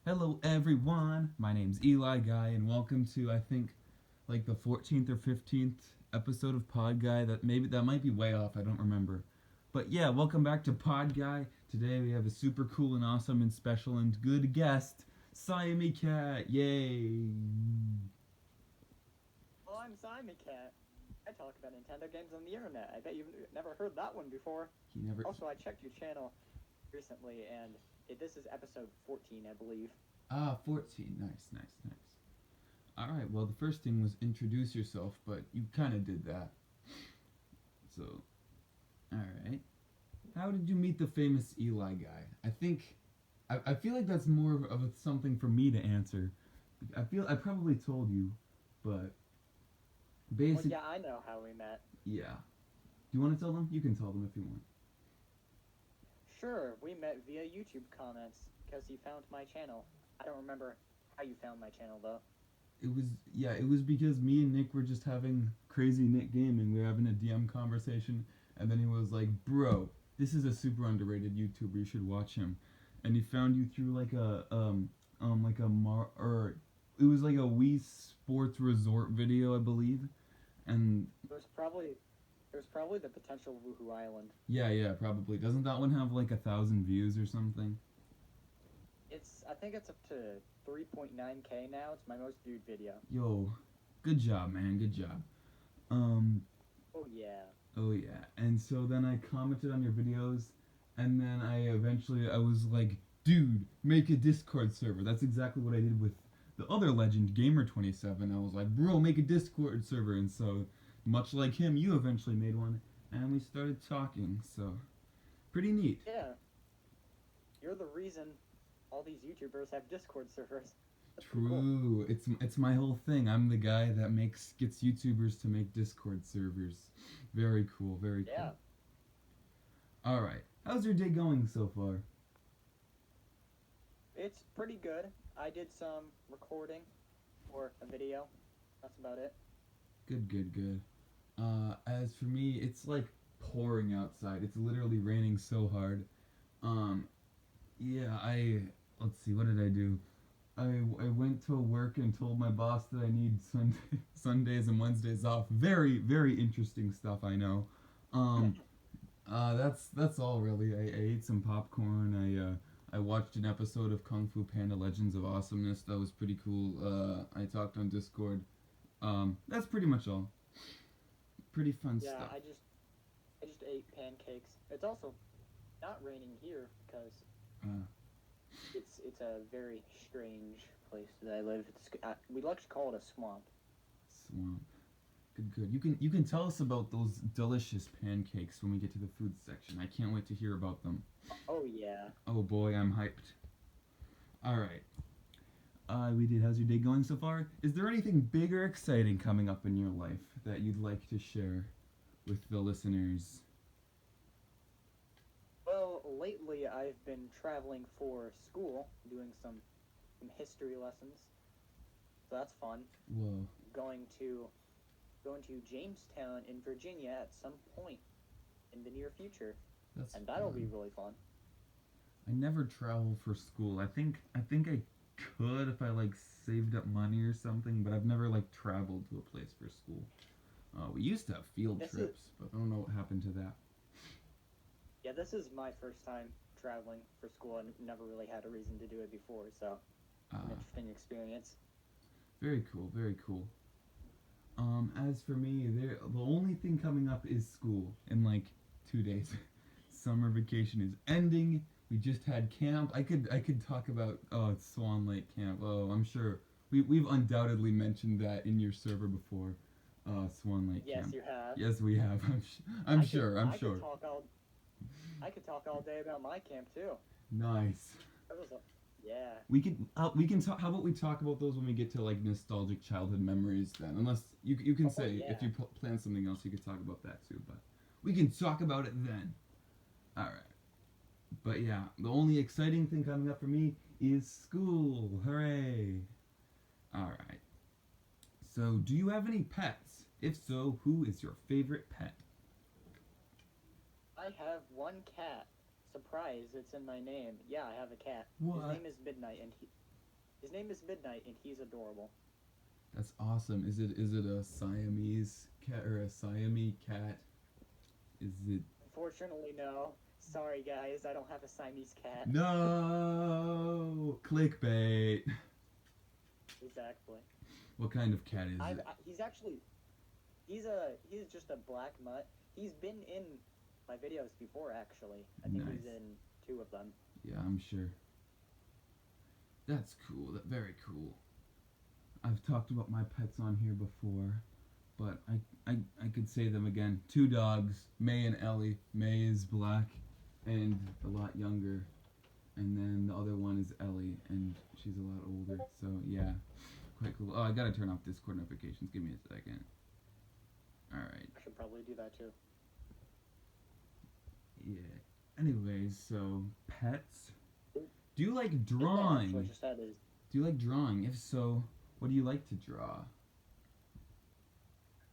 Hello everyone, my name's Eli Guy and welcome to I think like the 14th or 15th episode of Pod Guy. That might be way off, I don't remember. But yeah, welcome back to Pod Guy. Today we have a super cool and awesome and special and good guest, Siamecat. Yay. Well, I'm Siamecat. I talk about Nintendo games on the internet. I bet you've never heard that one before. He never Also, I checked your channel recently, and this is episode 14, I believe. 14. Nice. All right, well the first thing was introduce yourself, but you kind of did that. So, all right. How did you meet the famous Eli guy? I feel like that's more of something for me to answer. I probably told you, but Well, basic yeah, I know how we met. yeah. Do you want to tell them? You can tell them if you want. Sure, we met via YouTube comments because you found my channel. I don't remember how you found my channel, though. It was because me and Nick were just having crazy Nick gaming. We were having a DM conversation, and then he was like, "Bro, this is a super underrated YouTuber. You should watch him." And he found you through like a or it was like a Wii Sports Resort video, I believe. And There's probably the potential Woohoo Island. yeah, probably. Doesn't that one have like 1,000 views or something? I think it's up to 3.9K now. It's my most viewed video. Yo, good job, man. Good job. Um, Oh yeah. oh yeah. And so then I commented on your videos, and then I was like, dude, make a Discord server. That's exactly what I did with the other legend, Gamer27. I was like, bro, make a Discord server. And so, much like him, you eventually made one, and we started talking. So, pretty neat. Yeah. You're the reason all these YouTubers have Discord servers. That's pretty cool. True. It's my whole thing. I'm the guy that gets YouTubers to make Discord servers. Very cool. Very cool. Yeah. All right. How's your day going so far? It's pretty good. I did some recording for a video. That's about it. Good. As for me, it's like pouring outside. It's literally raining so hard. Um, yeah, let's see, what did I do? I went to work and told my boss that I need Sundays and Wednesdays off. Very interesting stuff, I know. Um, that's all really. I ate some popcorn. I watched an episode of Kung Fu Panda Legends of Awesomeness. That was pretty cool. I talked on Discord. That's pretty much all. Pretty fun Yeah, stuff. I just ate pancakes. It's also not raining here because Uh, it's a very strange place that I live. We like to call it a swamp. Swamp. Good. You can tell us about those delicious pancakes when we get to the food section. I can't wait to hear about them. Oh yeah. Oh boy, I'm hyped. All right. We did. How's your day going so far? Is there anything big or exciting coming up in your life that you'd like to share with the listeners? Well, lately I've been traveling for school, doing some history lessons. So that's fun. Whoa, Going to going to Jamestown in Virginia at some point in the near future, that's and that'll be fun. really fun. I never travel for school. I think I could if I like saved up money or something, but I've never like traveled to a place for school. We used to have field This is trips, but I don't know what happened to that. Yeah, this is my first time traveling for school and never really had a reason to do it before, so it's an Uh, interesting experience. Very cool, very cool. As for me, the only thing coming up is school in like 2 days. Summer vacation is ending. We just had camp. I could talk about Swan Lake Camp. Oh, I'm sure we've undoubtedly mentioned that in your server before. Swan Lake Yes, Camp. you have. Yes, we have. I'm I could sure. I'm I could sure. talk all I could talk all day about my camp too. Nice. That was a Yeah. We can talk. How about we talk about those when we get to like nostalgic childhood memories? Then, unless you can Oh say if yeah. you plan something else, you could talk about that too. But we can talk about it then. All right. But yeah, the only exciting thing coming up for me is school. Hooray! All right. So, do you have any pets? If so, who is your favorite pet? I have one cat. Surprise, it's in my name. Yeah, I have a cat. His What? name is Midnight, and His name is Midnight, and he's adorable. That's awesome. Is it a Siamese cat or a Siamese cat? Is it Unfortunately, no. Sorry, guys, I don't have a Siamese cat. no clickbait? Exactly. What kind of cat is it? He's actually he's just a black mutt. He's been in my videos before, actually. I think Nice. he's in 2 of them. Yeah, I'm sure. That's cool. That very cool. I've talked about my pets on here before, but I could say them again. 2 dogs, May and Ellie. May is black and a lot younger, and then the other one is Ellie, and she's a lot older. So yeah, quite cool. Oh, I gotta turn off Discord notifications. Give me a second. All right. I should probably do that too. Yeah. Anyways, so pets. Do you like Midnight drawing? actually just had his. Do you like drawing? If so, what do you like to draw?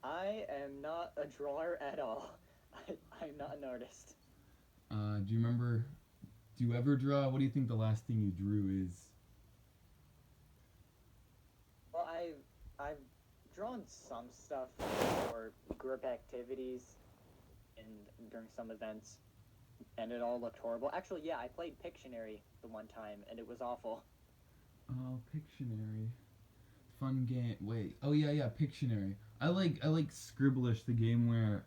I am not a drawer at all. I'm not an artist. Do you remember? Do you ever draw? What do you think the last thing you drew is? Well, I've drawn some stuff for group activities and during some events, and it all looked horrible. Actually, yeah, I played Pictionary the one time, and it was awful. Oh, Pictionary. Fun game. Wait. Oh yeah, Pictionary. I like Scribblish, the game where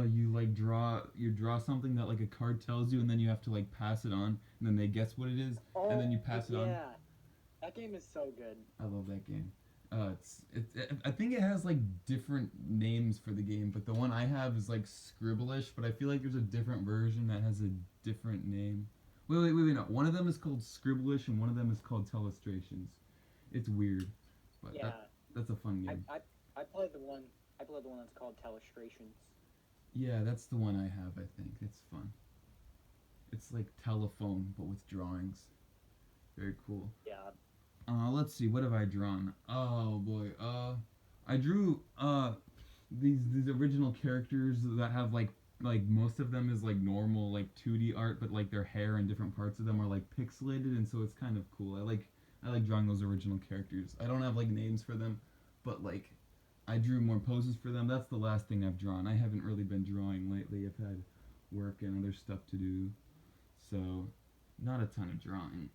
you draw something that like a card tells you, and then you have to like pass it on, and then they guess what it is, and then you pass it on. Yeah, that game is so good. I love that game. I think it has like different names for the game, but the one I have is like Scribblish, but I feel like there's a different version that has a different name. Wait, no. One of them is called Scribblish and one of them is called Telestrations. It's weird, but Yeah, that's a fun I, game. I I played the one. I played the one that's called Telestrations. Yeah, that's the one I have, I think. It's fun. It's like telephone, but with drawings. Very cool. Yeah, Let's see, what have I drawn? Oh boy, I drew these original characters that have like most of them is like normal like 2D art, but like their hair and different parts of them are like pixelated, and so it's kind of cool. I like drawing those original characters. I don't have like names for them, but like I drew more poses for them. That's the last thing I've drawn. I haven't really been drawing lately. I've had work and other stuff to do, so not a ton of drawing.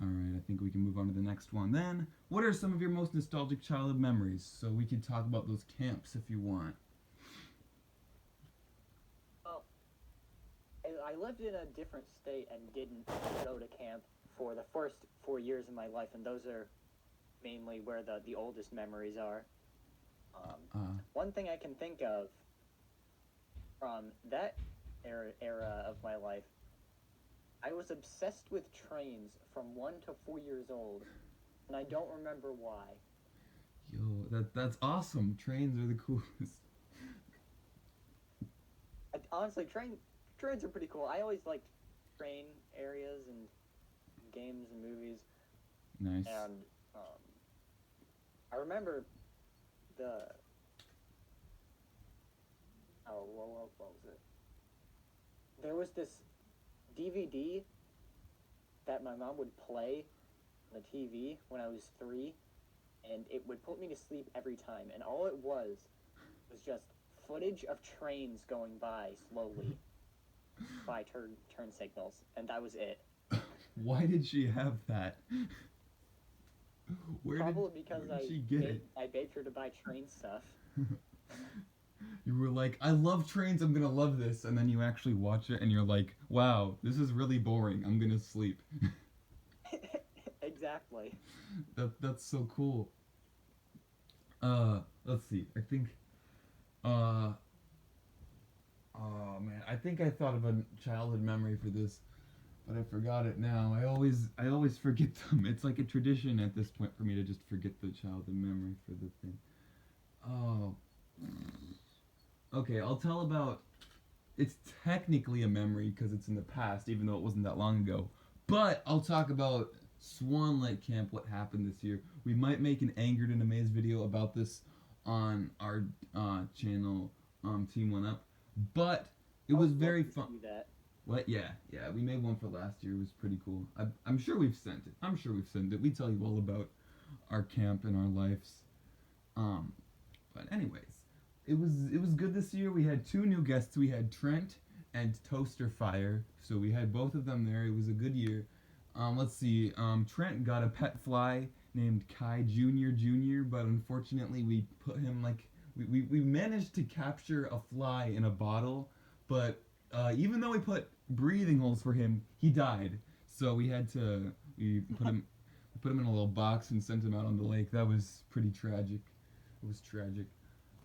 Alright, I think we can move on to the next one then. What are some of your most nostalgic childhood memories? So we could talk about those camps if you want. well, I lived in a different state and didn't go to camp for the first 4 years of my life, and those are mainly where the oldest memories are. One thing I can think of from that era of my life, I was obsessed with trains from 1 to 4 years old, and I don't remember why. Yo, that's awesome. Trains are the coolest. Honestly, trains are pretty cool. I always liked train areas and games and movies, Nice. and I remember the what was it? There was this DVD that my mom would play on the TV when I was 3, and it would put me to sleep every time. And all it was just footage of trains going by slowly by turn signals, and that was it. Why did she have that? Probably because where did she get it? I begged her to buy train stuff. You were like, I love trains, I'm gonna love this, and then you actually watch it and you're like, wow, this is really boring, I'm gonna sleep. Exactly. That's so cool. Let's see. I think oh man, I think I thought of a childhood memory for this, but I forgot it now. I always forget them. It's like a tradition at this point for me to just forget the childhood memory for the thing. Oh. Okay, I'll tell about. It's technically a memory because it's in the past, even though it wasn't that long ago. But I'll talk about Swan Lake Camp, what happened this year. We might make an Angered and Amazed video about this on our channel, Team One Up. But it was very fun. What? Yeah, yeah. We made one for last year. It was pretty cool. I'm sure we've sent it. I'm sure we've sent it. We tell you all about our camp and our lives. Um, but anyways, it was good this year. We had two new guests. We had Trent and Toaster Fire. So we had both of them there. It was a good year. Let's see. Trent got a pet fly named Kai Junior, but unfortunately we put him like we managed to capture a fly in a bottle, but even though we put breathing holes for him, he died. So we put him in a little box and sent him out on the lake. That was pretty tragic. It was tragic.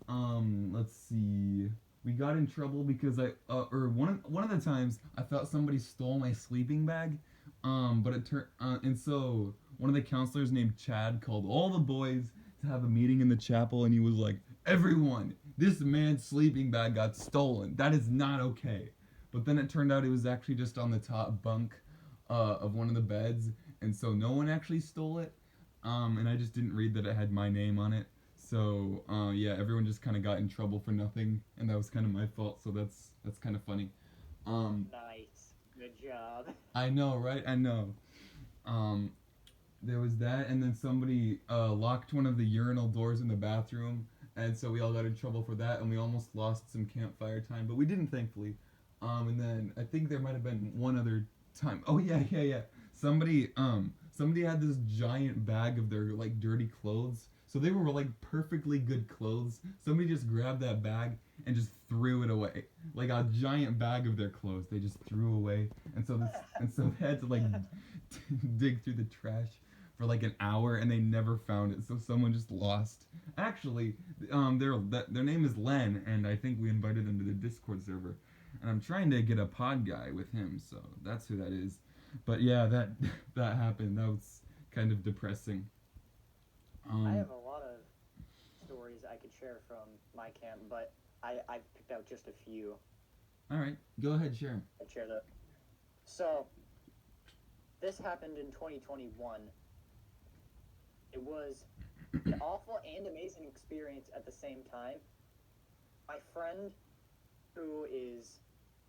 Let's see. We got in trouble because or one of the times I thought somebody stole my sleeping bag. But it turned and so one of the counselors named Chad called all the boys to have a meeting in the chapel, and he was like, "Everyone, this man's sleeping bag got stolen. That is not okay." But then it turned out it was actually just on the top bunk of one of the beds, and so no one actually stole it. And I just didn't read that it had my name on it. So yeah, everyone just kind of got in trouble for nothing, and that was kind of my fault. So that's kind of funny. Nice. Good job. I know, right? I know. Um, there was that, and then somebody locked one of the urinal doors in the bathroom, and so we all got in trouble for that, and we almost lost some campfire time, but we didn't, thankfully. And then I think there might have been one other time. Oh yeah. Somebody had this giant bag of their like dirty clothes. So they were like perfectly good clothes. Somebody just grabbed that bag and just threw it away, like a giant bag of their clothes. They just threw away, and so they had to like dig through the trash for like an hour, and they never found it. So someone just lost. Actually, their name is Len, and I think we invited them to the Discord server, and I'm trying to get a pod guy with him. So that's who that is. But yeah, that that happened. That was kind of depressing. I have a lot of stories I could share from my camp, but I've picked out just a few. All right, go ahead, share 'em. I'd share the. So, this happened in 2021. It was an awful and amazing experience at the same time. My friend, who is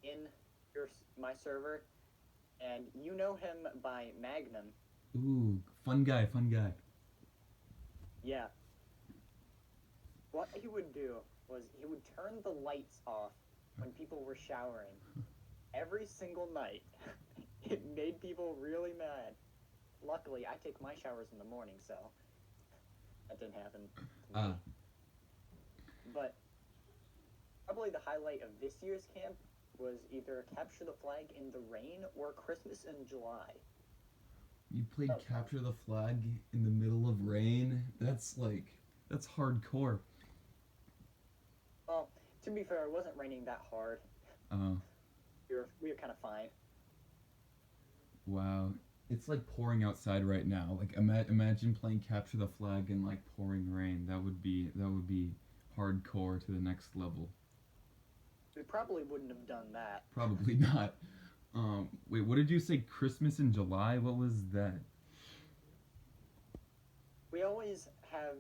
in my server, and you know him by Magnum. Ooh, fun guy, fun guy. Yeah. What he would do was he would turn the lights off when people were showering every single night. It made people really mad. Luckily, I take my showers in the morning, so that didn't happen to me. But probably the highlight of this year's camp was either Capture the Flag in the Rain or Christmas in July. You played Capture the Flag in the middle of rain? That's hardcore. Well, to be fair, it wasn't raining that hard. We were kind of fine. Wow. It's like pouring outside right now. Like imagine playing Capture the Flag in like pouring rain. That would be hardcore to the next level. We probably wouldn't have done that. Probably not. Wait, what did you say? Christmas in July? What was that? We always have.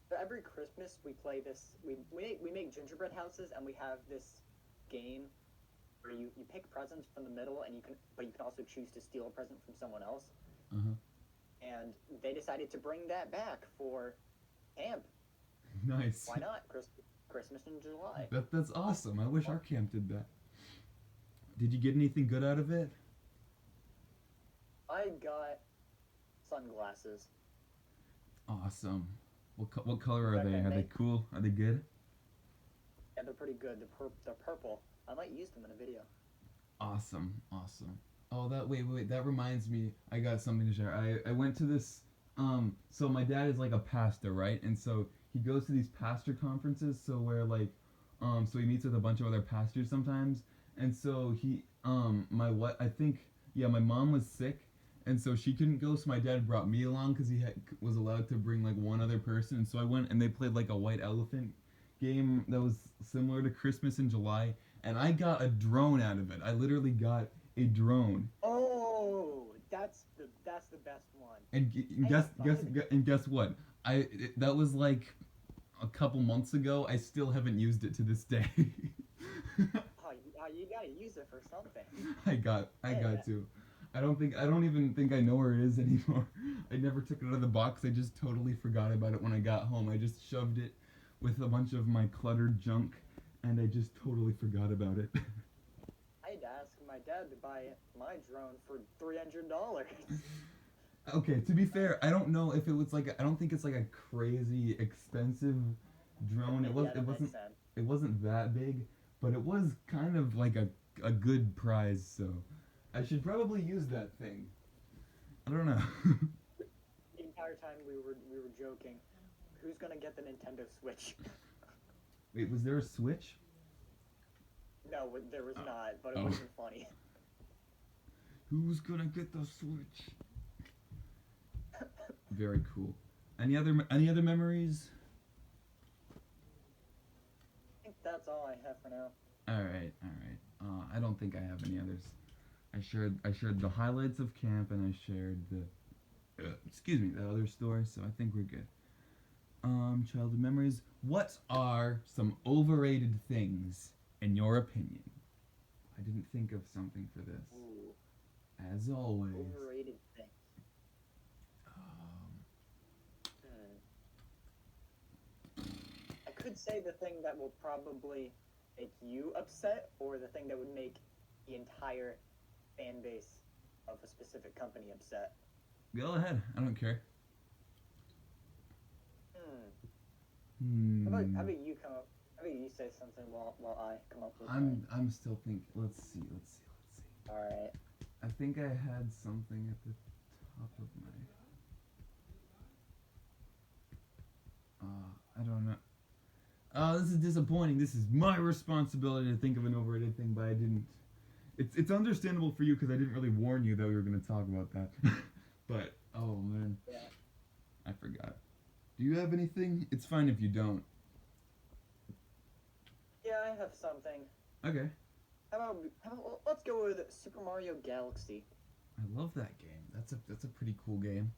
For every Christmas, we play this. We make gingerbread houses, and we have this game where you pick presents from the middle, and you can also choose to steal a present from someone else. Uh-huh. And they decided to bring that back for camp. Nice. Why not? Christmas in July. That's awesome. I wish our camp did that. Did you get anything good out of it? I got sunglasses. Awesome. What color are they? Are they cool? Are they good? Yeah, they're pretty good. They're purple. I might use them in a video. Awesome. Oh, wait. That reminds me. I got something to share. I went to this. So my dad is like a pastor, right? And so he goes to these pastor conferences. So where like, so he meets with a bunch of other pastors sometimes. And so my mom was sick, and so she couldn't go. So my dad brought me along because he was allowed to bring like one other person. And so I went, and they played like a white elephant game that was similar to Christmas in July, and I got a drone out of it. I literally got a drone. Oh, that's the best one. And guess what? That was like a couple months ago. I still haven't used it to this day. Oh, you gotta use it for something. I got Yeah, to. I don't even think I know where it is anymore. I never took it out of the box. I just totally forgot about it when I got home. I just shoved it with a bunch of my cluttered junk, and I just totally forgot about it. I had to ask my dad to buy my drone for $300. Okay, to be fair, I don't know if it was like I don't think it's like a crazy expensive drone. Yeah, that makes sense. It wasn't that big, but it was kind of like a good prize. So I should probably use that thing. I don't know. The entire time we were joking, who's gonna get the Nintendo Switch? Wait, was there a Switch? No, there was Oh. not, but it Oh. would have been funny. Who's gonna get the Switch? Very cool. Any other memories? I think that's all I have for now. All right, all right. I don't think I have any others. I shared the highlights of camp and I shared the excuse me, the other story, so I think we're good. Childhood memories. What are some overrated things in your opinion? I didn't think of something for this. Ooh, As always. overrated thing. Um, I could say the thing that will probably make you upset, or the thing that would make the entire fan base of a specific company upset. go ahead. I don't care. How about you come up? How about you say something while I come up with I'm still thinking. Let's see. All right. I think I had something at the top of my. I don't know. This is disappointing. This is my responsibility to think of an overrated thing, but I didn't. It's understandable for you because I didn't really warn you that we were going to talk about that. But oh man, Yeah. I forgot. Do you have anything? It's fine if you don't. Yeah, I have something. Okay. Let's go with Super Mario Galaxy. I love that game. That's a pretty cool game.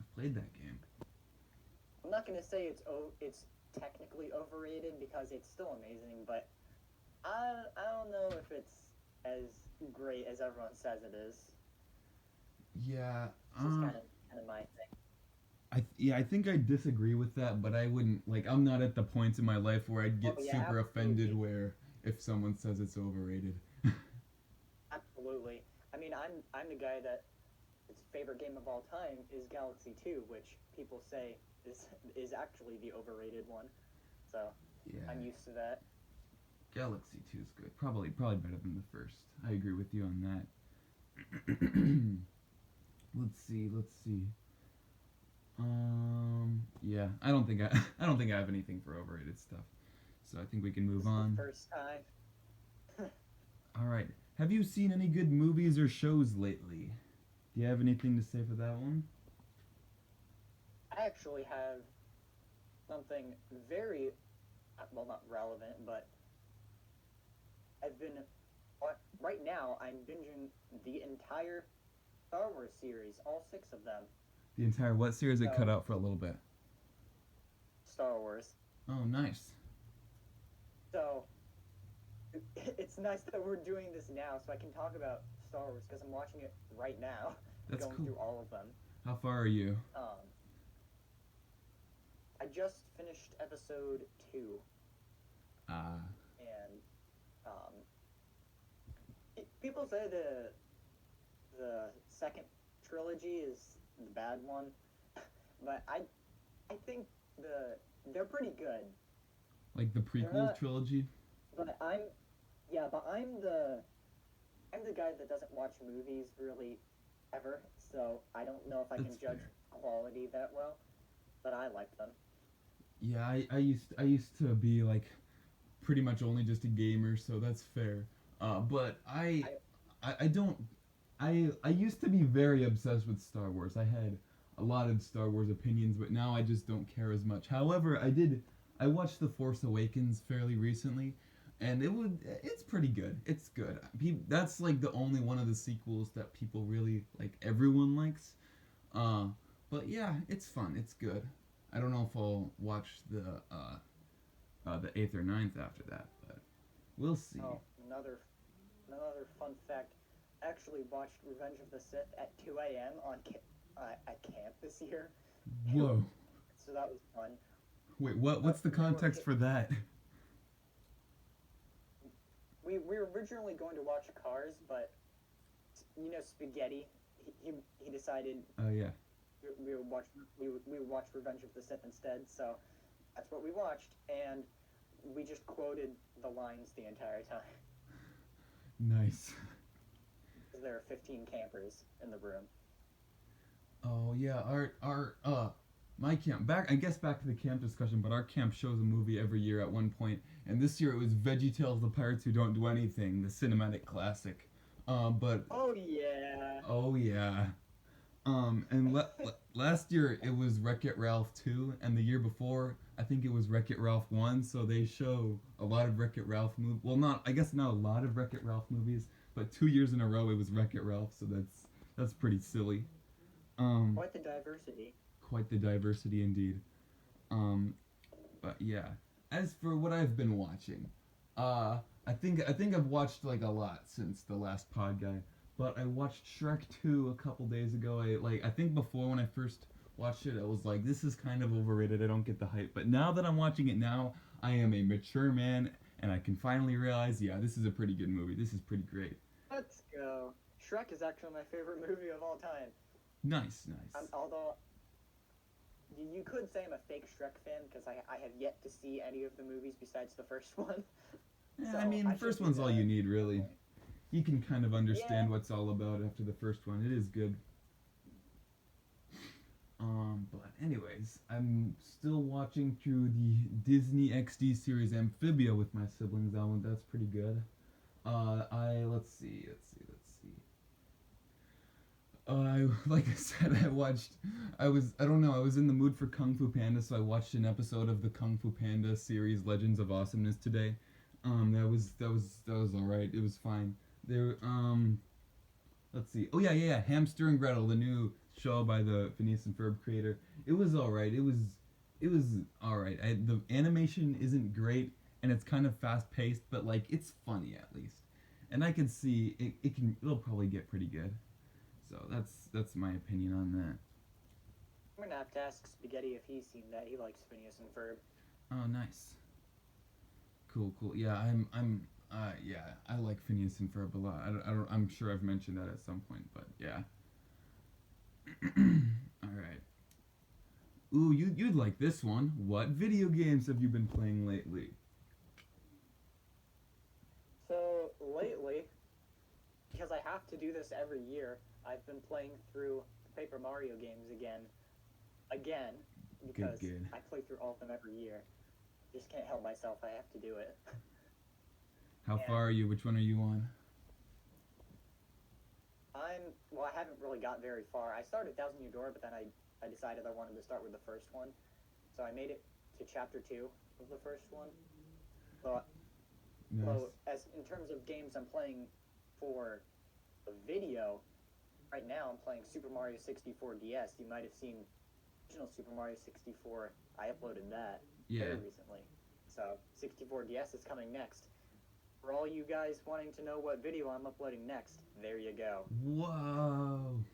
I've played that game. I'm not gonna say it's technically overrated because it's still amazing, but I don't know if it's as great as everyone says it is. Yeah. It's just kind of my thing. I think I disagree with that, but I wouldn't like. I'm not at the points in my life where I'd get Oh, yeah, super offended absolutely. where if someone says it's overrated. Absolutely. I mean, I'm the guy that his favorite game of all time is Galaxy 2, which people say is actually the overrated one. So Yeah. I'm used to that. Galaxy 2 is good. Probably better than the first. I agree with you on that. Let's see. Yeah, I don't think I have anything for overrated stuff. So I think we can This move is the on. first time. All right. Have you seen any good movies or shows lately? Do you have anything to say for that one? I actually have something very, well, not relevant, but I've been, right now, I'm binging the entire Star Wars series, all 6 of them. The entire what series? It No. cut out for a little bit. Star Wars. Oh, nice. So, it's nice that we're doing this now so I can talk about Star Wars because I'm watching it right now, That's going cool. through all of them. How far are you? I just finished episode 2, Ah. and people say the second trilogy is the bad one, but I think they're pretty good. Like the They're prequel not- trilogy? But I'm the guy that doesn't watch movies really ever, so I don't know if I That's can judge fair. quality that well. But I like them. Yeah, I used to be like pretty much only just a gamer, so that's fair. But I don't I used to be very obsessed with Star Wars. I had a lot of Star Wars opinions, but now I just don't care as much. However, I watched The Force Awakens fairly recently, and it's pretty good. It's good. That's like the only one of the sequels that people really like. Everyone likes. But yeah, it's fun. It's good. I don't know if I'll watch the 8th or 9th after that, but we'll see. Oh, another another fun fact. I actually watched Revenge of the Sith at 2 a.m. At camp this year. Whoa. So that was fun. Wait, what's the context for that? We were originally going to watch Cars, but Spaghetti. He decided Oh yeah. we would watch Revenge of the Sith instead. So that's what we watched, and we just quoted the lines the entire time. Nice. Because there are 15 campers in the room. Oh yeah, our my camp back I guess back to the camp discussion, but our camp shows a movie every year at one point, and this year it was VeggieTales: The Pirates Who Don't Do Anything, the cinematic classic. But Oh yeah. oh yeah. And last year it was Wreck-It Ralph 2, and the year before I think it was Wreck-It Ralph 1. So they show a lot of Wreck-It Ralph movies. Well, I guess not a lot of Wreck-It Ralph movies, but 2 years in a row it was Wreck-It Ralph. So that's pretty silly. Quite the diversity. Quite the diversity indeed. Um, but yeah, as for what I've been watching, I think I've watched like a lot since the last pod guy. But I watched Shrek 2 a couple days ago. I think before when I first watched it, I was like, this is kind of overrated. I don't get the hype. But now that I'm watching it now, I am a mature man, and I can finally realize, yeah, this is a pretty good movie. This is pretty great. Let's go. Shrek is actually my favorite movie of all time. Nice. Although you could say I'm a fake Shrek fan because I have yet to see any of the movies besides the first one. Yeah, So I mean, I the first should one's do all that. you need, really. You can kind of understand Yeah. what's all about after the first one. It is good. But anyways, I'm still watching through the Disney XD series Amphibia with my siblings. That's pretty good. Let's see. Like I said, I don't know, I was in the mood for Kung Fu Panda, so I watched an episode of the Kung Fu Panda series Legends of Awesomeness today. That was all right. It was fine. There, let's see. Oh yeah. Hamster and Gretel, the new show by the Phineas and Ferb creator. It was all right. It was all right. The animation isn't great, and it's kind of fast paced, but like it's funny at least. And I can see it'll probably get pretty good. So that's my opinion on that. I'm gonna have to ask Spaghetti if he's seen that. He likes Phineas and Ferb. Oh, nice. Cool. Yeah, yeah, I like Phineas and Ferb a lot. I'm sure I've mentioned that at some point, but yeah. All right. Ooh, you'd like this one. What video games have you been playing lately? So lately, because I have to do this every year, I've been playing through the Paper Mario games again, because Good. I play through all of them every year. Just can't help myself. I have to do it. How Yeah. far are you? Which one are you on? I haven't really got very far. I started Thousand Year Door, but then I decided I wanted to start with the first one, so I made it to chapter 2 of the first one. But Nice. so as in terms of games I'm playing for the video, right now I'm playing Super Mario 64 DS. You might have seen original Super Mario 64. I uploaded that very recently. So 64 DS is coming next. For all you guys wanting to know what video I'm uploading next, there you go. Whoa.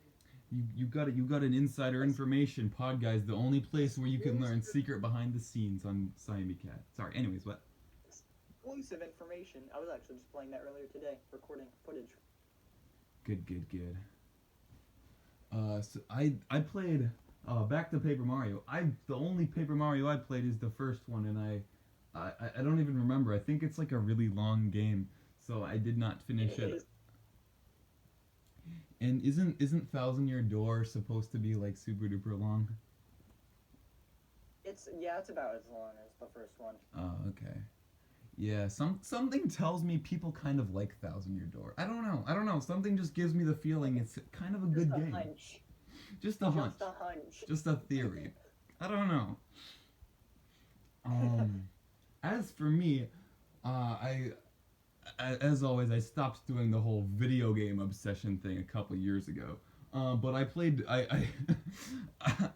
You got it. You got an insider information pod, guys. The only place where you can learn secret behind the scenes on Siamecat. Sorry. Anyways, what? Exclusive information. I was actually just playing that earlier today, recording footage. Good. So I played back to Paper Mario. The only Paper Mario I played is the first one, and I don't even remember. I think it's like a really long game, so I did not finish it. And isn't Thousand Year Door supposed to be like super duper long? It's about as long as the first one. Oh, okay. Yeah, something tells me people kind of like Thousand Year Door. I don't know. Something just gives me the feeling it's kind of a good game. Hunch. Just a hunch. Just a hunch. Just a theory. I don't know. As for me, as always, I stopped doing the whole video game obsession thing a couple years ago. But I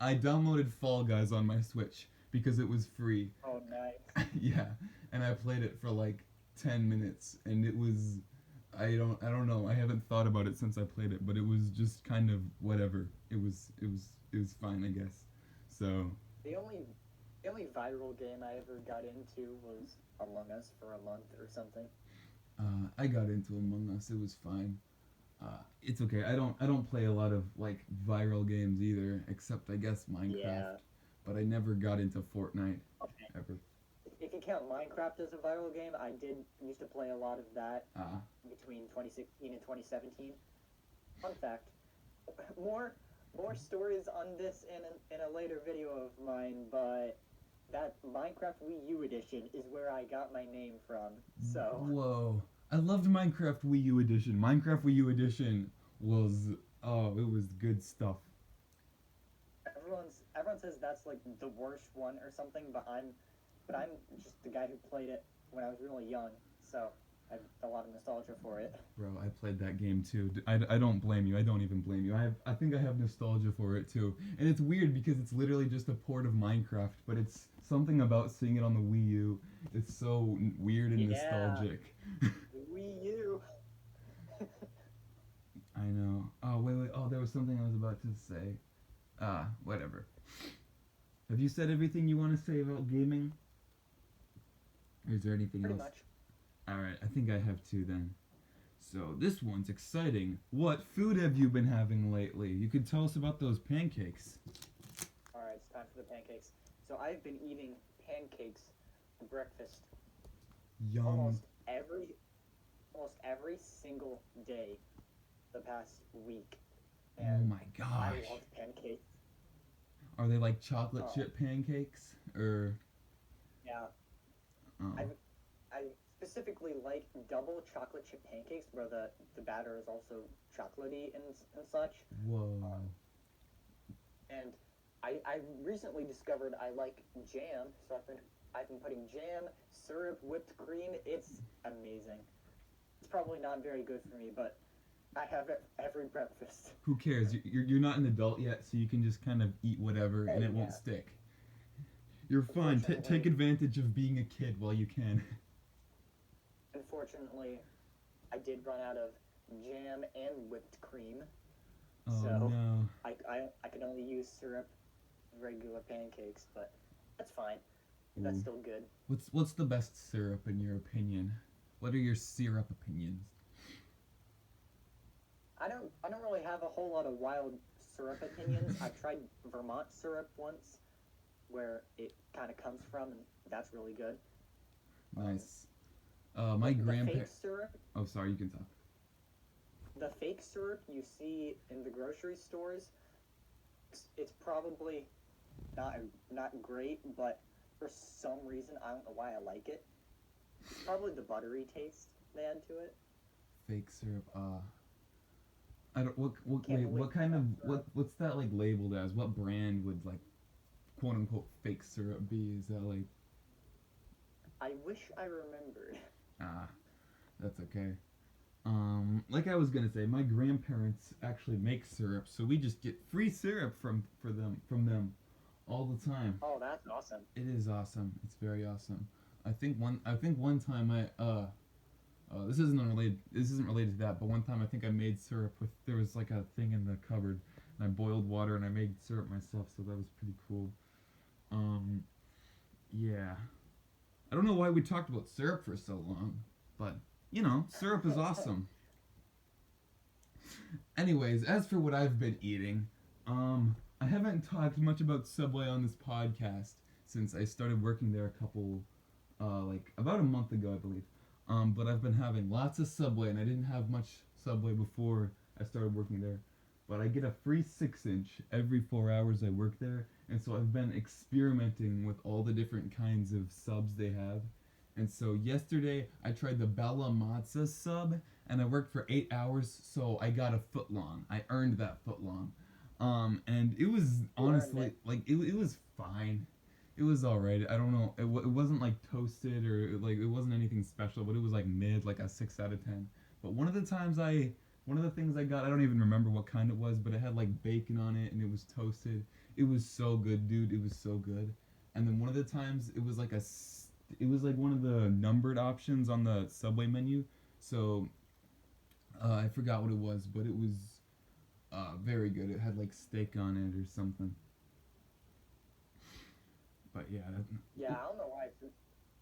I downloaded Fall Guys on my Switch because it was free. Oh, nice. Yeah, and I played it for like 10 minutes, and it was I don't know. I haven't thought about it since I played it, but it was just kind of whatever. It was fine, I guess. So The only the only viral game I ever got into was Among Us for a month or something. I got into Among Us. It was fine. It's okay. I don't play a lot of like viral games either, except I guess Minecraft. Yeah. But I never got into Fortnite Okay. ever. If you count Minecraft as a viral game, I did used to play a lot of that Ah, between 2016 and 2017. Fun fact: more more stories on this in a later video of mine, but that Minecraft Wii U edition is where I got my name from. So whoa! I loved Minecraft Wii U edition. Minecraft Wii U edition was it was good stuff. everyone says that's like the worst one or something, but I'm just the guy who played it when I was really young, so I have a lot of nostalgia for it. Bro, I played that game too. I don't blame you. I don't even blame you. I think I have nostalgia for it too. And it's weird because it's literally just a port of Minecraft, but it's something about seeing it on the Wii U. It's so weird and Yeah, nostalgic. the Wii U. I know. Oh, wait, wait. Oh, there was something I was about to say. Whatever. Have you said everything you want to say about gaming? Or is there anything Pretty else? much. Alright, I think I have two then. So, this one's exciting. What food have you been having lately? You could tell us about those pancakes. All right, it's time for the pancakes. So I've been eating pancakes for breakfast Yum. every almost every single day the past week, Oh and my I gosh. love pancakes. Are they like chocolate Oh. chip pancakes? Or. Yeah, Oh. I specifically like double chocolate chip pancakes where the batter is also chocolatey and such. Whoa. And I recently discovered I like jam, so I've been putting jam, syrup, whipped cream. It's amazing. It's probably not very good for me, but I have it every breakfast. Who cares? You're not an adult yet, so you can just kind of eat whatever and Oh, it won't yeah. stick. You're fine. Take Unfortunately, advantage of being a kid while you can. unfortunately, I did run out of jam and whipped cream, Oh so no. I can only use syrup in regular pancakes, but that's fine. That's Ooh. still good. What's the best syrup in your opinion? What are your syrup opinions? I don't really have a whole lot of wild syrup opinions. I've tried Vermont syrup once, where it kind of comes from, and that's really good. Nice. My The fake grandpa. syrup, Oh, sorry. You can talk. the fake syrup you see in the grocery stores, it's probably not great, but for some reason I don't know why I like it. It's probably the buttery taste they add to it. Fake syrup. I don't. What? Can't Wait. believe What kind of? syrup. What's that like labeled as? What brand would like, quote unquote, fake syrup be? Is that like? I wish I remembered. Ah, that's okay. Like I was gonna say, my grandparents actually make syrup, so we just get free syrup from them all the time. Oh, that's awesome. It is awesome. It's very awesome. I think one time this isn't unrelated. This isn't related to that. But one time I think I made syrup with there was like a thing in the cupboard, and I boiled water and I made syrup myself. So that was pretty cool. Um, yeah. I don't know why we talked about syrup for so long, but syrup is awesome. Anyways, as for what I've been eating, I haven't talked much about Subway on this podcast since I started working there like about a month ago, I believe. But I've been having lots of Subway, and I didn't have much Subway before I started working there. But I get a free 6-inch every 4 hours I work there, and so I've been experimenting with all the different kinds of subs they have. And so yesterday I tried the Bella Matza sub, and I worked for 8 hours, so I got a foot long. I earned that foot long. And it was You earned honestly it. like it was fine. It was all right. I don't know. It wasn't like toasted or like it wasn't anything special, but it was like mid, like a 6 out of 10. But one of the things I got, I don't even remember what kind it was, but it had like bacon on it and it was toasted. It was so good, dude. It was so good. And then one of the times it was like one of the numbered options on the Subway menu. So I forgot what it was, but it was very good. It had like steak on it or something. But yeah, Yeah, I don't know why.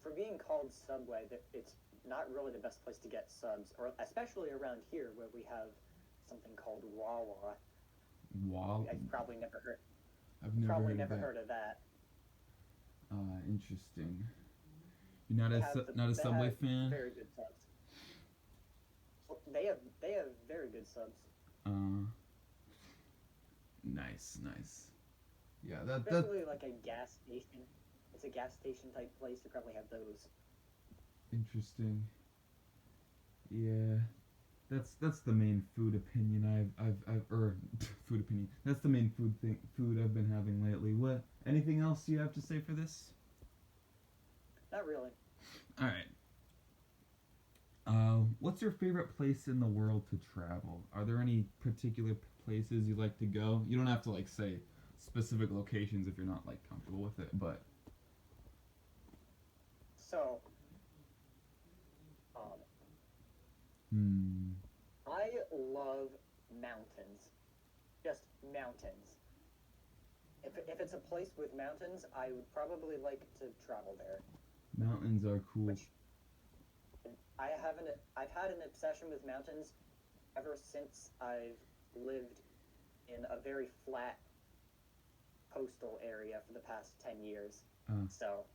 For being called Subway, it's not really the best place to get subs, or especially around here where we have something called Wawa. wow, I've probably never heard. I've never Probably heard of never that. heard of that. Interesting. You're not They have not a they Subway have fan? very good subs. Well, they have very good subs, Uh, nice, nice. Yeah, that especially like a gas station. It's a gas station type place. They probably have those. interesting. Yeah, that's the main food opinion I've or food opinion. That's the main food I've been having lately. What? Anything else you have to say for this? Not really. All right. What's your favorite place in the world to travel? Are there any particular places you like to go? You don't have to like say specific locations if you're not like comfortable with it, but So, um, hmm. I love mountains. Just mountains. If it's a place with mountains, I would probably like to travel there. Mountains are cool. Which I've had an obsession with mountains ever since I've lived in a very flat coastal area for the past 10 years. Uh, So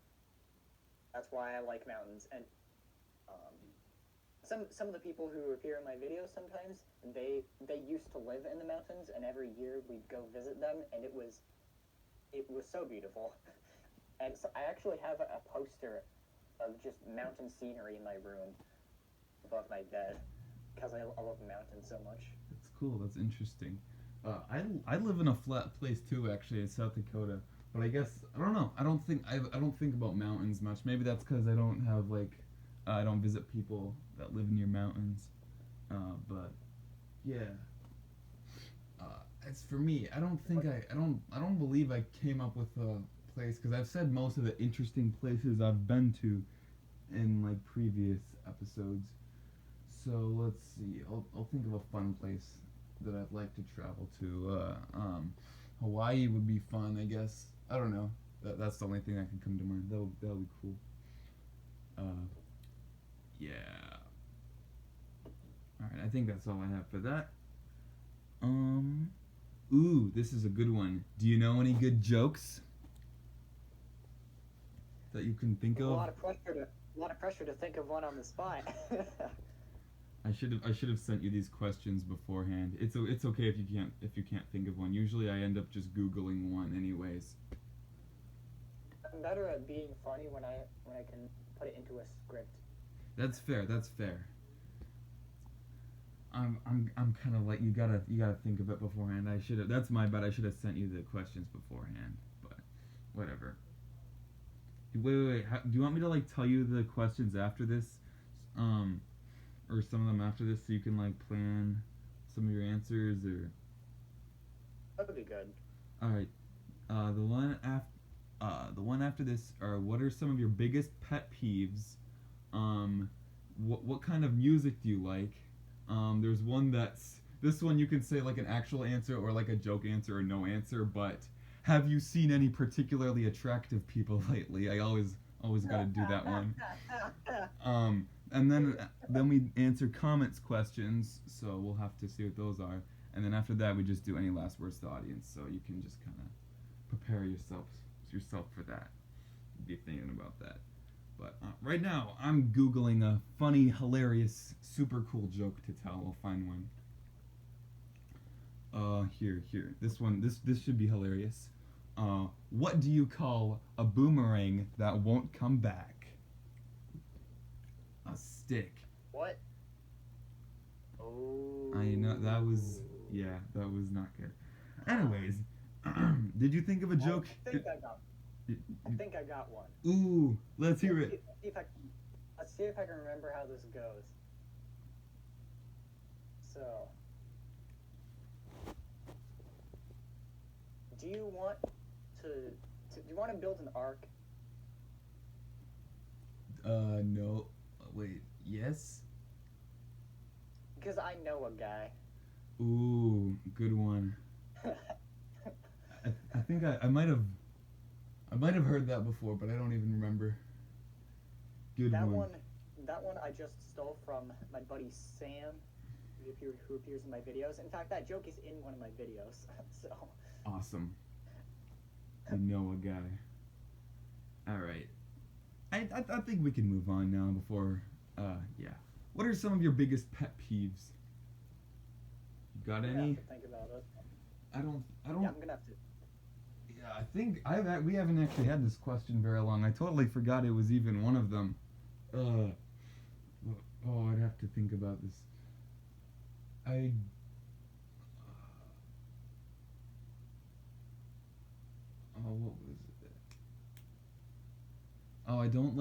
that's why I like mountains. And um, some of the people who appear in my videos sometimes, they used to live in the mountains, and every year we'd go visit them, and it was so beautiful. And so I actually have a poster of just mountain scenery in my room above my bed because I love mountains so much. that's cool. That's interesting. I live in a flat place too, actually, in South Dakota. But I guess I don't know. I don't think about mountains much. Maybe that's because I don't have like I don't visit people that live near mountains. But yeah. As for me, But I don't believe I came up with a place because I've said most of the interesting places I've been to in like previous episodes. So let's see. I'll think of a fun place that I'd like to travel to. Hawaii would be fun, I guess. I don't know. That's the only thing that could come to mind. That would be cool. Uh, yeah. All right. I think that's all I have for that. Um. Ooh, this is a good one. Do you know any good jokes that you can think a of? lot of pressure to a lot of pressure to think of one on the spot. I should have sent you these questions beforehand. It's okay if you can't think of one. Usually I end up just googling one anyways. I'm better at being funny when I can put it into a script. That's fair. That's fair. I'm kind of like you gotta think of it beforehand. I should have. That's my bad. I should have sent you the questions beforehand. But whatever. Wait. Do you want me to like tell you the questions after this, um, or some of them after this, so you can like plan some of your answers or? That would be good. All right. The one after this are what are some of your biggest pet peeves? What kind of music do you like? There's one that's this one you can say like an actual answer or like a joke answer or no answer, but have you seen any particularly attractive people lately? I always got to do that one. And then we answer comments questions, so we'll have to see what those are. And then after that, we just do any last words to the audience, so you can just kind of prepare yourself for that. Be thinking about that. But right now, I'm googling a funny, hilarious, super cool joke to tell. We'll find one. Here. This one. This should be hilarious. What do you call a boomerang that won't come back? A stick. What? Oh. I know that was yeah, that was not good. Anyways, did you think of a joke? I think I got one. Ooh, let's hear Let's it. see if I let's see if I can remember how this goes. So, do you want do you want to build an ark? No. Wait. Yes. Because I know a guy. Ooh, good one. I think I might have heard that before, but I don't even remember. Good That one. one, that one I just stole from my buddy Sam, who appears in my videos. In fact, that joke is in one of my videos. So. Awesome. You know a guy. All right. I think we can move on now before. Yeah. What are some of your biggest pet peeves? You got I'm gonna any? have to think about it. I don't. Yeah, I'm gonna have to. Yeah, I think we haven't actually had this question very long. I totally forgot it was even one of them. Uh. Oh, I'd have to think about this. I. Oh, what was it? Oh, I don't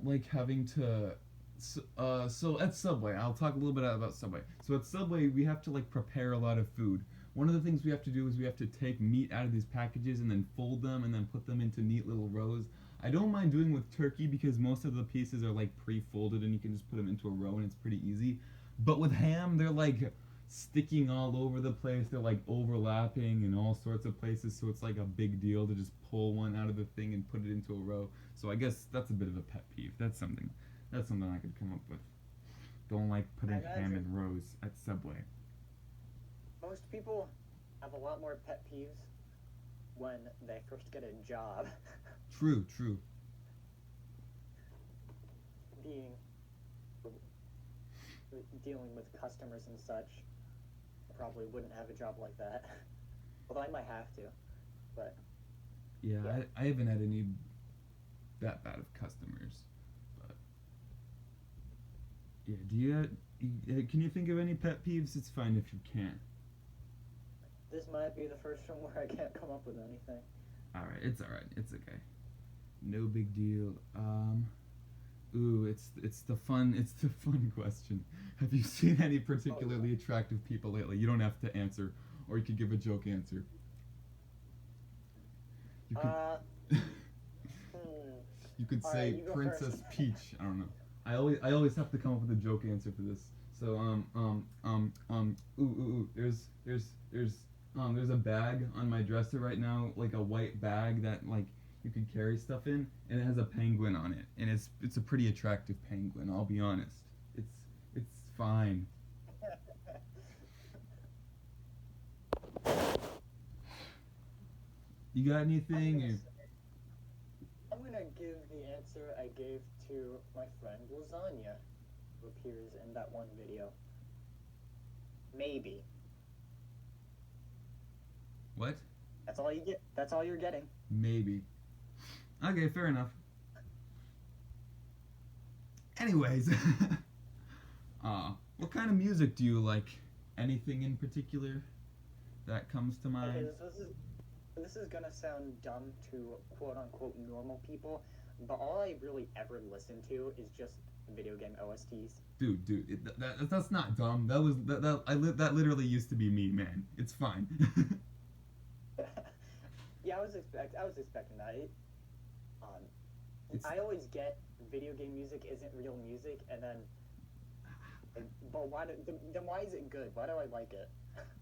like having to. So at Subway, I'll talk a little bit about Subway. So at Subway, we have to like prepare a lot of food. One of the things we have to do is we have to take meat out of these packages and then fold them and then put them into neat little rows. I don't mind doing with turkey because most of the pieces are like pre-folded and you can just put them into a row and it's pretty easy. But with ham, they're like sticking all over the place. They're like overlapping in all sorts of places, so it's like a big deal to just pull one out of the thing and put it into a row. So I guess that's a bit of a pet peeve. That's something I could come up with. Don't like I putting ham imagine in rows at Subway. most people have a lot more pet peeves when they first get a job. True, true. Being dealing with customers and such, I probably wouldn't have a job like that. Although I might have to, but Yeah, yeah. I haven't had any that bad of customers. But yeah, can you think of any pet peeves? It's fine if you can't. This might be the first one where I can't come up with anything. All right, it's all right. It's okay. No big deal. Ooh, it's the fun question. Have you seen any particularly attractive people lately? You don't have to answer, or you could give a joke answer. You could Uh, hmm. you could All right, say you go Princess first. Peach. I don't know. I always have to come up with a joke answer for this. So there's a bag on my dresser right now, like a white bag that like you could carry stuff in, and it has a penguin on it, and it's a pretty attractive penguin. I'll be honest. It's fine. You got I'm anything? gonna Or, say, I'm gonna give the answer I gave to my friend Lasagna, who appears in that one video. Maybe. what? That's all you get. That's all you're getting. Maybe. Okay, fair enough. Anyways, what kind of music do you like? Anything in particular that comes to Okay, mind? this is gonna sound dumb to quote unquote normal people, but all I really ever listen to is just video game OSTs. Dude, that's not dumb. That literally used to be me, man. It's fine. Yeah, I was expecting that. It's I always get video game music isn't real music, and then, but then why is it good? Why do I like it?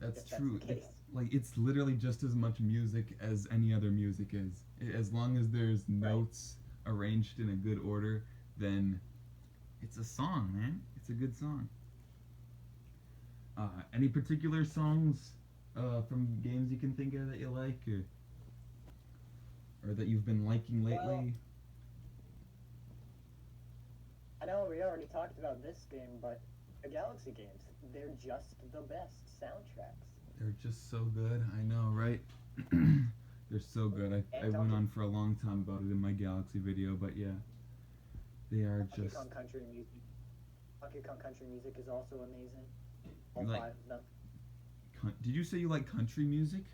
That's If that's true. the case. It's literally just as much music as any other music is. As long as there's Right. notes arranged in a good order, then it's a song, man. It's a good song. Any particular songs from games you can think of that you like, or that you've been liking lately? Well, I know we already talked about this game, but the Galaxy games, they're just the best soundtracks. They're just so good. I know, right? They're so good. I And went on for a long time about it in my Galaxy video, but yeah, they are Donkey just. Kong Country music. Donkey Kong Country music is also amazing. All You like? five of them. Did you say you like country music?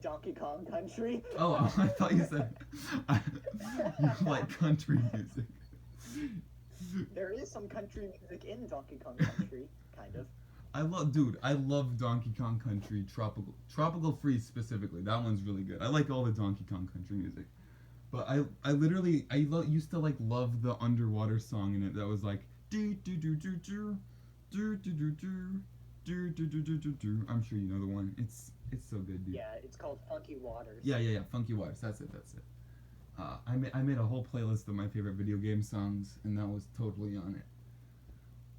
Donkey Kong Country. Oh, I thought you said you like country music. There is some country music in Donkey Kong Country, kind of. I love Donkey Kong Country Tropical Freeze specifically. That one's really good. I like all the Donkey Kong Country music, but I literally used to like love the underwater song in it that was like do do do do do I'm sure you know the one. It's so good, dude. Yeah, it's called Funky Waters. Yeah. Funky Waters. That's it. I made a whole playlist of my favorite video game songs, and that was totally on it.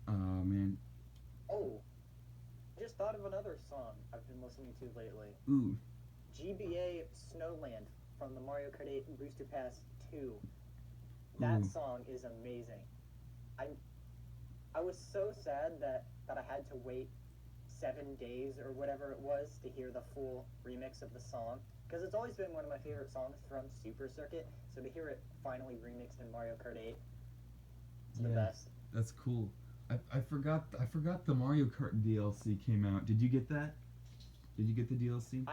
Oh man. Oh, I just thought of another song I've been listening to lately. Ooh. GBA Snowland from the Mario Kart 8 Booster Pass 2. That Ooh. song is amazing. I was so sad that I had to wait 7 days or whatever it was to hear the full remix of the song, because it's always been one of my favorite songs from Super Circuit. So to hear it finally remixed in Mario Kart 8, it's the best. That's cool. I forgot the Mario Kart DLC came out. Did you get that? Did you get the DLC?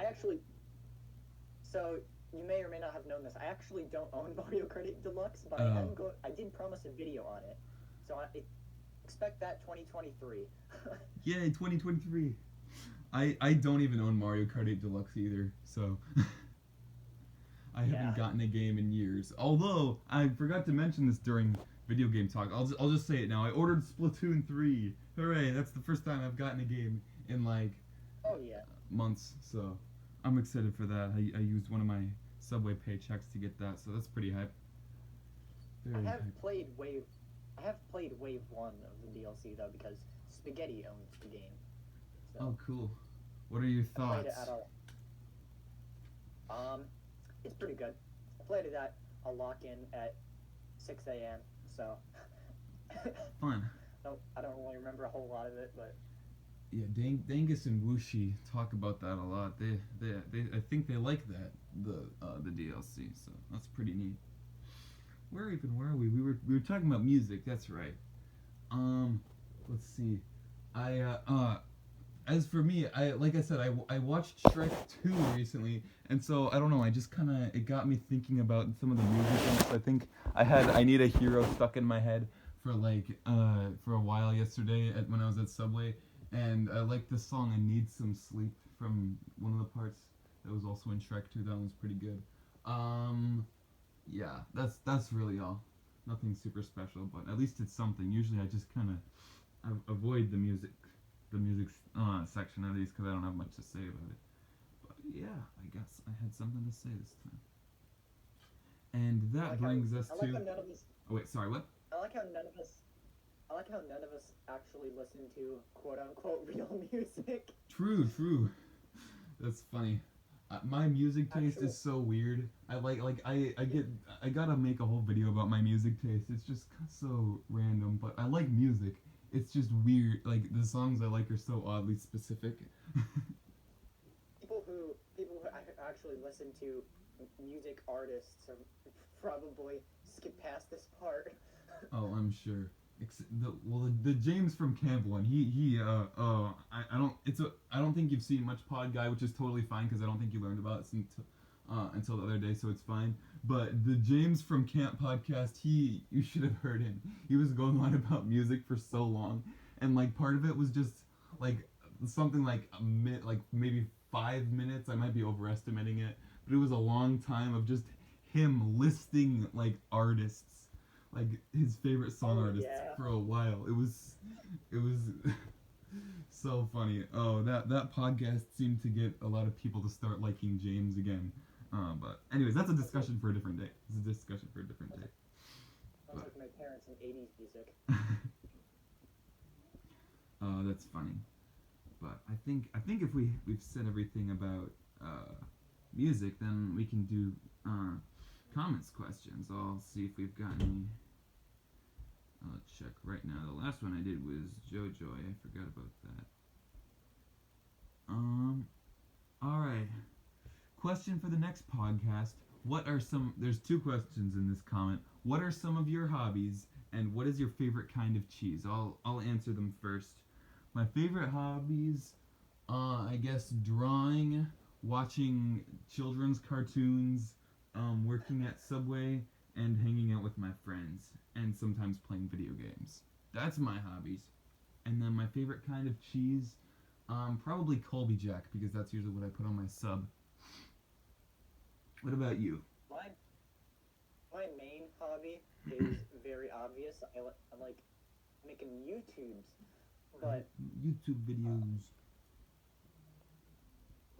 So you may or may not have known this. I actually don't own Mario Kart 8 Deluxe, but I did promise a video on it. So expect that 2023. Yay, 2023. I don't even own Mario Kart 8 Deluxe either, so I haven't gotten a game in years. Although I forgot to mention this during video game talk. I'll just say it now. I ordered Splatoon 3. Hooray! That's the first time I've gotten a game in like months. So I'm excited for that. I used one of my Subway paychecks to get that, so that's pretty hype. I have played Wave 1 of the DLC though, because Spaghetti owns the game. So oh, cool. What are your thoughts? I played it at it's pretty good. I played it at a lock-in at 6 a.m. So fun. I don't really remember a whole lot of it, but yeah, Dangus and Wooshi talk about that a lot. They I think they like that the DLC, so that's pretty neat. Where were we? We were talking about music. That's right. Let's see. As for me, like I said, I watched Shrek 2 recently, and so I don't know. I just it got me thinking about some of the music. I think I Need a Hero stuck in my head for a while yesterday when I was at Subway, and I liked the song "I Need Some Sleep" from one of the parts that was also in Shrek 2. That one was pretty good. Yeah, that's really all. Nothing super special, but at least it's something. Usually I just I avoid the music section of these because I don't have much to say about it. But yeah, I guess I had something to say this time. And that brings us to. Oh wait, sorry, what? I like how none of us actually listen to quote unquote real music. True. That's funny. My music taste is so weird. I gotta make a whole video about my music taste. It's just so random, but I like music. It's just weird. Like the songs I like are so oddly specific. People who actually listen to music artists are probably skip past this part. Oh, I'm sure. The James from Camp one. I don't think you've seen much Pod Guy, which is totally fine because I don't think you learned about it until the other day, so it's fine. But the James from Camp podcast, you should have heard him. He was going on about music for so long, and like part of it was just like something like maybe 5 minutes. I might be overestimating it, but it was a long time of just him listing like artists. Like his favorite song artists for a while. It was so funny. Oh, that podcast seemed to get a lot of people to start liking James again. But anyways, that's a discussion for a different day. Sounds like my parents in 80s music. That's funny. But I think if we've said everything about music, then we can do comments questions. I'll see if we've got any. I'll check right now. The last one I did was JoJo. I forgot about that. Alright. Question for the next podcast. There's 2 questions in this comment. What are some of your hobbies, and what is your favorite kind of cheese? I'll answer them first. My favorite hobbies, I guess drawing, watching children's cartoons, working at Subway, and hanging out with my friends, and sometimes playing video games. That's my hobbies. And then my favorite kind of cheese, probably Colby Jack, because that's usually what I put on my sub. What about you? My main hobby is very obvious. I like making YouTubes But YouTube uh, videos.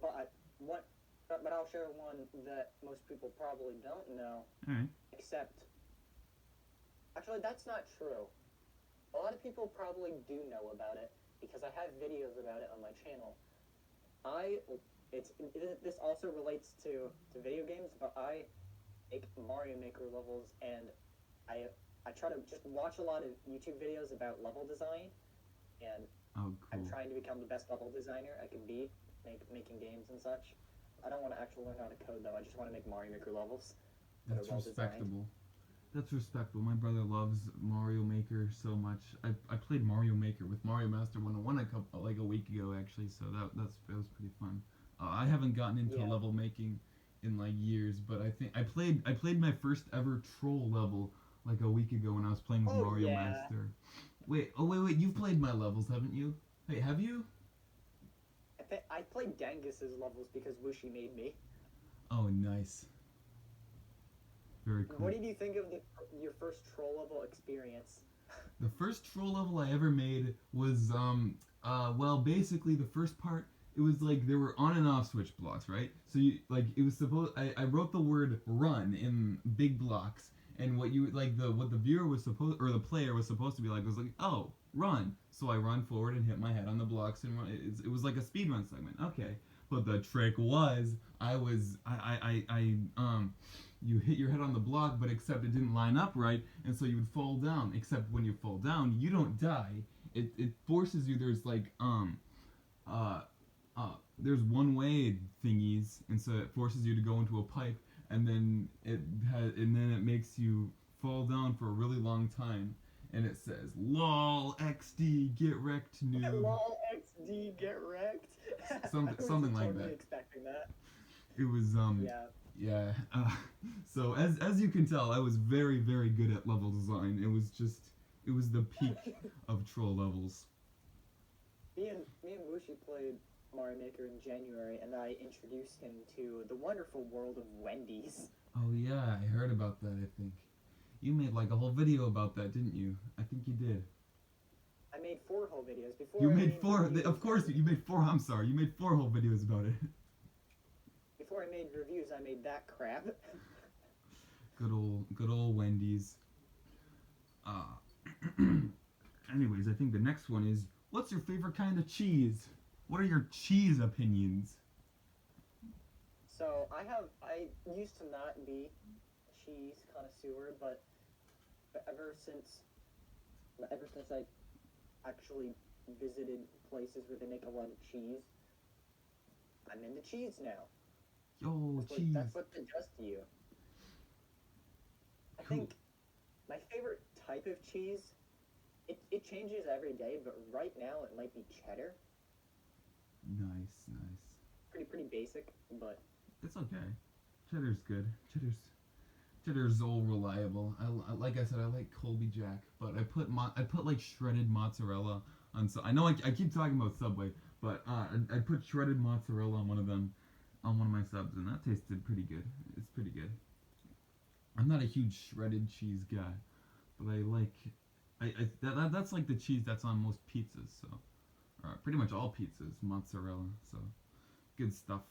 but what? But I'll share one that most people probably don't know, All right. except actually that's not true. A lot of people probably do know about it because I have videos about it on my channel. I this also relates to video games, but I make Mario Maker levels and I I try to just watch a lot of YouTube videos about level design and Oh, I'm cool. trying to become the best level designer I can be, making games and such. I don't want to actually learn how to code though. I just want to make Mario Maker levels that are That's well designed. respectable. That's respectable. My brother loves Mario Maker so much. I played Mario Maker with Mario Master 101 like a week ago actually, so that was pretty fun. I haven't gotten into Yeah. level making in like years, but I think I played my first ever troll level like a week ago when I was playing with Oh Mario yeah. Master. Wait, you've played my levels, haven't you? Wait, have you? I played Dangus's levels because Wushi made me. Oh, nice. Very What cool. did you think of your first troll level experience? The first troll level I ever made was well, basically the first part, it was like there were on and off switch blocks, right? So you like it was supposed I wrote the word run in big blocks, and what you like the what the viewer was supposed or the player was supposed to be like was like, "Oh, run." So I run forward and hit my head on the blocks and run. It was like a speed run segment. Okay. But the trick was you hit your head on the block, but except it didn't line up right, and so you would fall down. Except when you fall down, you don't die. It forces you. There's like uh there's one way thingies, and so it forces you to go into a pipe, and then it makes you fall down for a really long time, and it says "lol XD get wrecked noob." LOL XD get wrecked. I Something was something like totally that. expecting that. It was Yeah. yeah. So as you can tell, I was very good at level design. It was the peak of troll levels. Me and Mushi played Mario Maker in January, and I introduced him to the wonderful world of Wendy's. Oh yeah, I heard about that. I think you made like a whole video about that, didn't you? I think you did. I made 4 whole videos You before I made made four. reviews. Of course, you made four. I'm sorry, you made four whole videos about it. Before I made reviews, I made that crap. Good old Wendy's. Uh, anyways, I think the next one is what's your favorite kind of cheese? What are your cheese opinions? So I used to not be a cheese connoisseur, but ever since I actually visited places where they make a lot of cheese, I'm into cheese now. Yo, That's what cheese. that's what it does to you. I Cool. think my favorite type of cheese, it changes every day, but right now it might be cheddar. Nice. Pretty basic, but It's okay. Cheddar's good. Cheddar's all reliable. Like I said, I like Colby Jack, but I put like shredded mozzarella on. So I know I keep talking about Subway, but I put shredded mozzarella on one of them, on one of my subs, and that tasted pretty good. It's pretty good. I'm not a huge shredded cheese guy, but I like that's like the cheese that's on most pizzas. So pretty much all pizzas, mozzarella. So good stuff.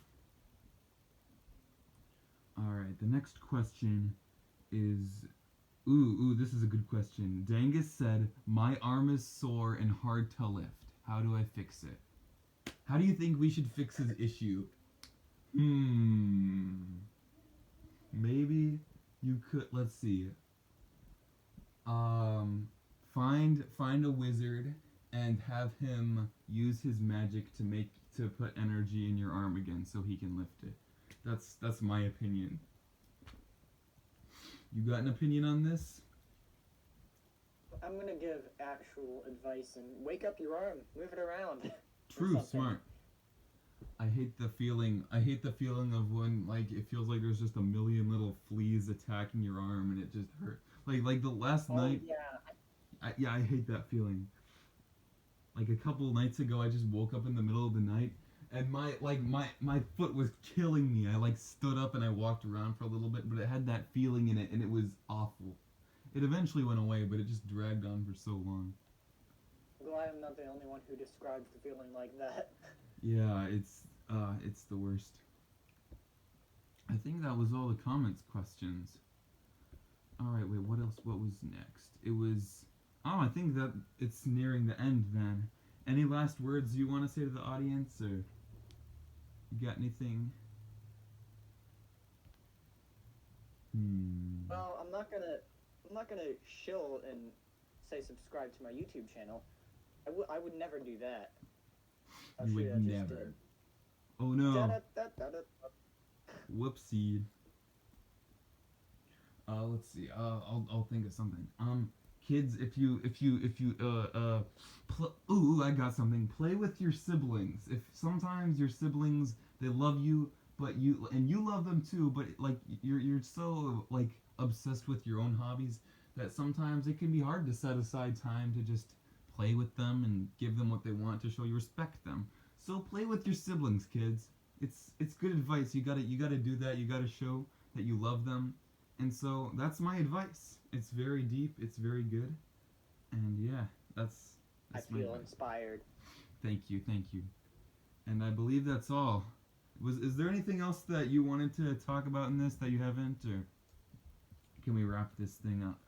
All right, the next question is this is a good question. Dangus said, "My arm is sore and hard to lift. How do I fix it?" How do you think we should fix his issue? Hmm. Maybe you could. Let's see. Um, find a wizard and have him use his magic to put energy in your arm again so he can lift it. That's my opinion. You got an opinion on this? I'm gonna give actual advice and wake up your arm, move it around, or True, something. smart. I hate the feeling. I hate the feeling of when like it feels like there's just a million little fleas attacking your arm and it just hurt. Like the last Oh night. yeah, Yeah, I hate that feeling. Like a couple nights ago, I just woke up in the middle of the night and my foot was killing me. I like stood up and I walked around for a little bit, but it had that feeling in it and it was awful. It eventually went away, but it just dragged on for so long. glad I'm not the only one who describes the feeling like that. Yeah, it's the worst. I think that was all the comments questions. All right, wait, what else? What was next? It was. Oh, I think that it's nearing the end then. Any last words you want to say to the audience, or you got anything? Hmm. Well, I'm not gonna shill and say subscribe to my YouTube channel. I would never do that. Oh You shoot, would I just never. did. Oh no. Da-da-da-da-da. Whoopsie. Let's see. I'll think of something. Kids, ooh, I got something. Play with your siblings. If sometimes your siblings they love you, but you love them too, but like you're so like obsessed with your own hobbies that sometimes it can be hard to set aside time to just play with them and give them what they want to show you respect them. So play with your siblings, kids. It's good advice. You gotta do that. You gotta show that you love them, and so that's my advice. It's very deep, it's very good. And yeah, I that's my feel advice. inspired. Thank you, thank you. And I believe that's all. Is there anything else that you wanted to talk about in this that you haven't, or can we wrap this thing up?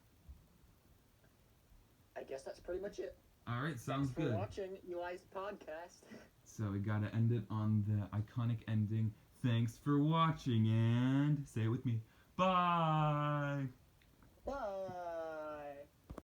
I guess that's pretty much it. All right, sounds Thanks for good. watching Eli's podcast. So we gotta end it on the iconic ending. Thanks for watching, and say it with me. Bye. Bye.